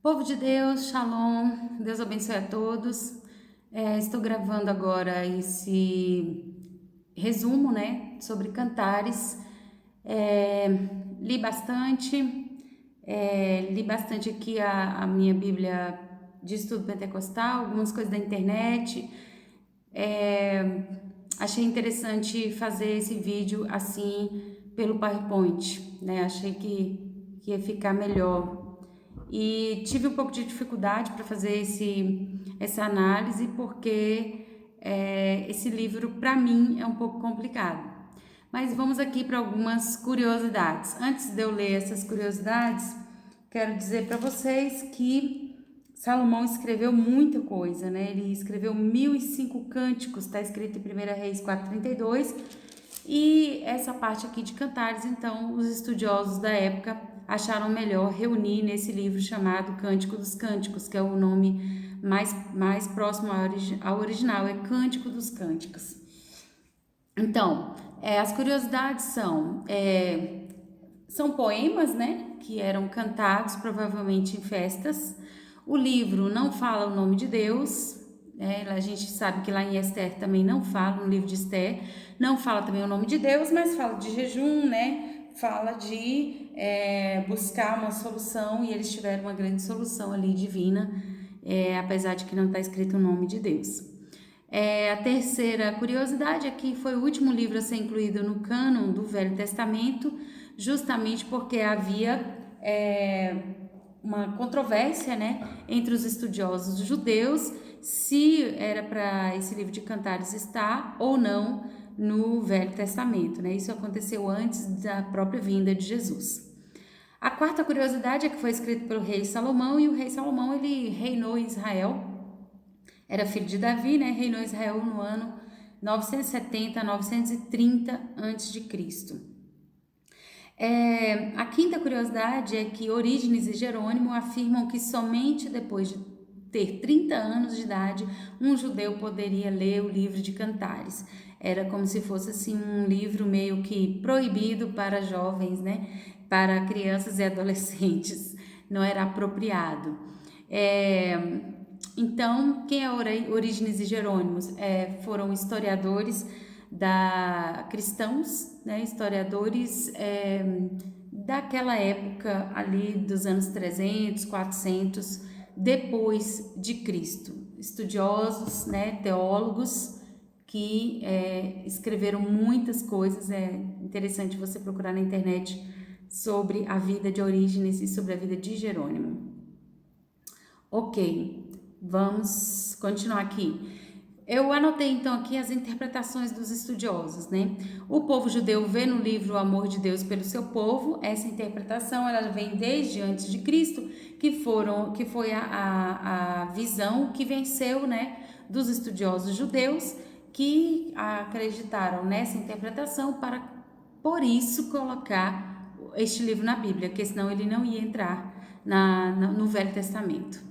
Povo de Deus, Shalom, Deus abençoe a todos. Estou gravando agora esse resumo, né, sobre Cantares. É, li bastante, li bastante aqui a minha Bíblia de estudo pentecostal, algumas coisas da internet. É, Achei interessante fazer esse vídeo assim pelo PowerPoint, né? Achei que ia ficar melhor. E tive um pouco de dificuldade para fazer essa análise, porque esse livro, para mim, é um pouco complicado. Mas vamos aqui para algumas curiosidades. Antes de eu ler essas curiosidades, quero dizer para vocês que Salomão escreveu muita coisa, né? Ele escreveu 1005 cânticos, está escrito em 1 Reis 4:32. E essa parte aqui de Cantares, então, os estudiosos da época acharam melhor reunir nesse livro chamado Cântico dos Cânticos, que é o nome mais próximo ao original, é Cântico dos Cânticos. Então, as curiosidades são poemas, né, que eram cantados provavelmente em festas. O livro não fala o nome de Deus, a gente sabe que lá em Esther também não fala, no livro de Esther, não fala também o nome de Deus, mas fala de jejum, né, fala de buscar uma solução, e eles tiveram uma grande solução ali divina, apesar de que não está escrito o nome de Deus. A terceira curiosidade é que foi o último livro a ser incluído no cânon do Velho Testamento, justamente porque havia uma controvérsia, né, entre os estudiosos judeus se era para esse livro de Cantares estar ou não no Velho Testamento, né? Isso aconteceu antes da própria vinda de Jesus. A quarta curiosidade é que foi escrito pelo rei Salomão, e o rei Salomão ele reinou em Israel, era filho de Davi, né? Reinou em Israel no ano 970 a 930 a.C. A quinta curiosidade é que Orígenes e Jerônimo afirmam que somente depois de ter 30 anos de idade, um judeu poderia ler o livro de Cantares. Era como se fosse assim um livro meio que proibido para jovens, né? Para crianças e adolescentes. Não era apropriado. Então, quem é Orígenes e Jerônimos? Foram historiadores cristãos, né, historiadores daquela época ali dos anos 300, 400 depois de Cristo, estudiosos, né, teólogos que escreveram muitas coisas. É interessante você procurar na internet sobre a vida de Orígenes e sobre a vida de Jerônimo. Ok, vamos continuar aqui. Eu anotei então aqui as interpretações dos estudiosos, né? O povo judeu vê no livro o amor de Deus pelo seu povo. Essa interpretação ela vem desde antes de Cristo, que foi a visão que venceu, né, dos estudiosos judeus, que acreditaram nessa interpretação para, por isso, colocar este livro na Bíblia, porque senão ele não ia entrar no Velho Testamento.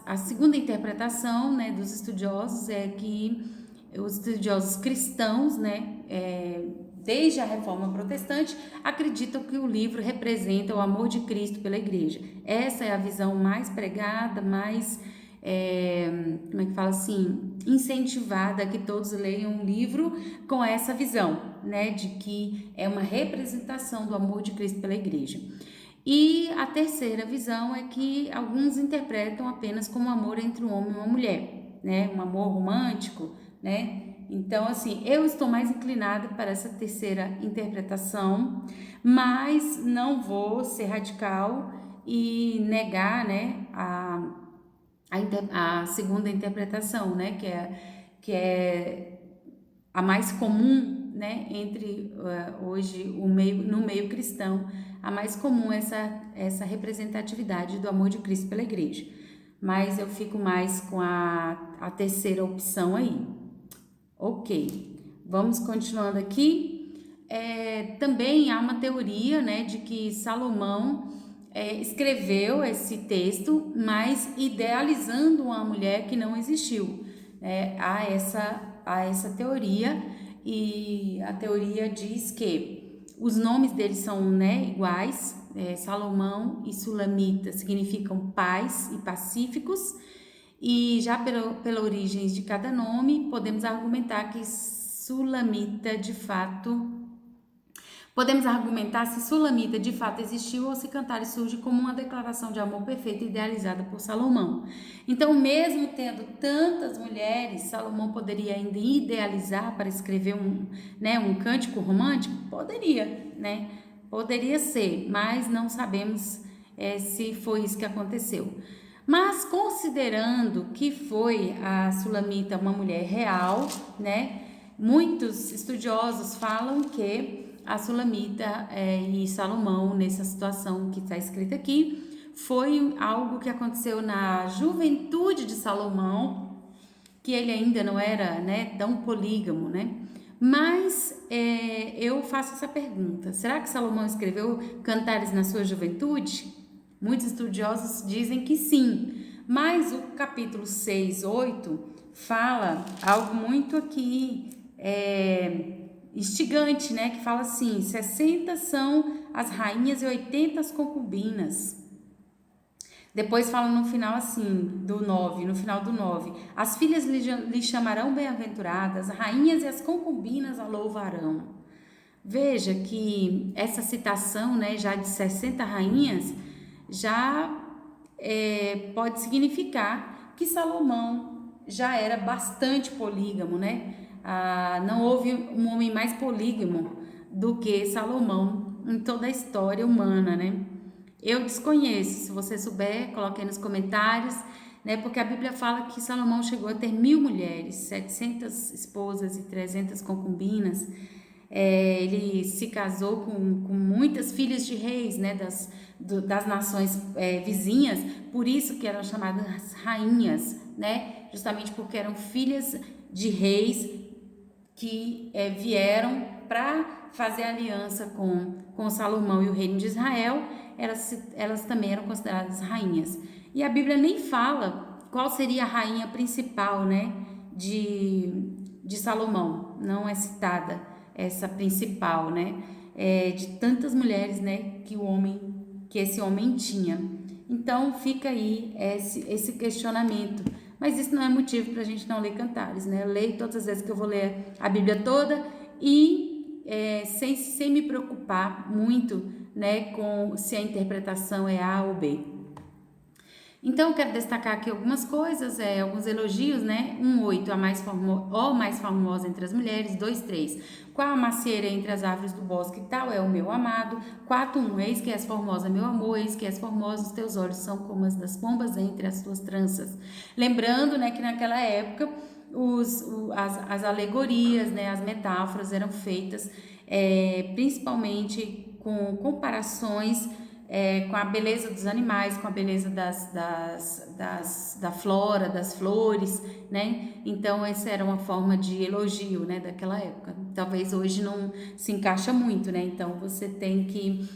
A segunda interpretação, né, dos estudiosos é que os estudiosos cristãos, né, desde a Reforma Protestante, acreditam que o livro representa o amor de Cristo pela Igreja. Essa é a visão mais pregada, mais, como é que fala assim, incentivada a que todos leiam o livro com essa visão, né, de que é uma representação do amor de Cristo pela Igreja. E a terceira visão é que alguns interpretam apenas como amor entre um homem e uma mulher, né? Um amor romântico, né? Então, assim, eu estou mais inclinada para essa terceira interpretação, mas não vou ser radical e negar, né, a segunda interpretação, né, que é a mais comum, né, entre hoje no meio cristão, a mais comum é essa representatividade do amor de Cristo pela igreja. Mas eu fico mais com a terceira opção aí. Ok, vamos continuando aqui. Também há uma teoria, né, de que Salomão escreveu esse texto, mas idealizando uma mulher que não existiu. Há essa teoria, e a teoria diz que os nomes deles são, né, iguais, Salomão e Sulamita significam pais e pacíficos, e já pela origem de cada nome, podemos argumentar que Sulamita de fato... Podemos argumentar se Sulamita de fato existiu ou se Cantares surge como uma declaração de amor perfeita idealizada por Salomão. Então, mesmo tendo tantas mulheres, Salomão poderia ainda idealizar para escrever um cântico romântico? Poderia, né? Poderia ser, mas não sabemos se foi isso que aconteceu. Mas considerando que foi a Sulamita uma mulher real, né? Muitos estudiosos falam que a Sulamita e Salomão, nessa situação que está escrita aqui, foi algo que aconteceu na juventude de Salomão, que ele ainda não era, né, tão polígamo, né? Mas eu faço essa pergunta: será que Salomão escreveu Cantares na sua juventude? Muitos estudiosos dizem que sim, mas o capítulo 6, 8 fala algo muito aqui instigante, né? Que fala assim: 60 são as rainhas e 80 as concubinas. Depois fala no final assim, no final do 9, as filhas lhe chamarão bem-aventuradas, as rainhas e as concubinas a louvarão. Veja que essa citação, né, já de 60 rainhas, já pode significar que Salomão já era bastante polígamo, né? Não houve um homem mais polígamo do que Salomão em toda a história humana, né? Eu desconheço, se você souber, coloque aí nos comentários, né? Porque a Bíblia fala que Salomão chegou a ter 1000 mulheres, 700 esposas e 300 concubinas. Ele se casou com muitas filhas de reis, né? Das nações vizinhas, por isso que eram chamadas rainhas, né? Justamente porque eram filhas de reis que vieram para fazer aliança com Salomão e o reino de Israel. Elas também eram consideradas rainhas. E a Bíblia nem fala qual seria a rainha principal, né, de Salomão. Não é citada essa principal, né, de tantas mulheres, né, que esse homem tinha. Então fica aí esse questionamento. Mas isso não é motivo para a gente não ler Cantares, né? Eu leio todas as vezes que eu vou ler a Bíblia toda e sem me preocupar muito, né, com se a interpretação é A ou B. Então, eu quero destacar aqui algumas coisas, alguns elogios, né? 1:8, a mais formosa entre as mulheres. 2:3, qual a macieira entre as árvores do bosque, tal é o meu amado. 4:1, eis que és formosa, meu amor, eis que és formosa, os teus olhos são como as das pombas entre as tuas tranças. Lembrando, né, que naquela época as alegorias, né, as metáforas eram feitas principalmente com comparações com a beleza dos animais, com a beleza da flora, das flores, né? Então, essa era uma forma de elogio, né, daquela época. Talvez hoje não se encaixa muito, né? Então, você tem que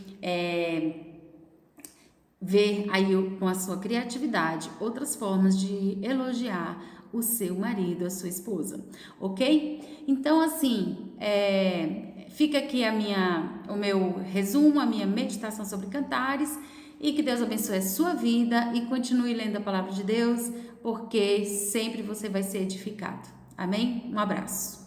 ver aí com a sua criatividade outras formas de elogiar o seu marido, a sua esposa, ok? Então, assim, fica aqui o meu resumo, a minha meditação sobre Cantares, e que Deus abençoe a sua vida e continue lendo a palavra de Deus, porque sempre você vai ser edificado. Amém? Um abraço.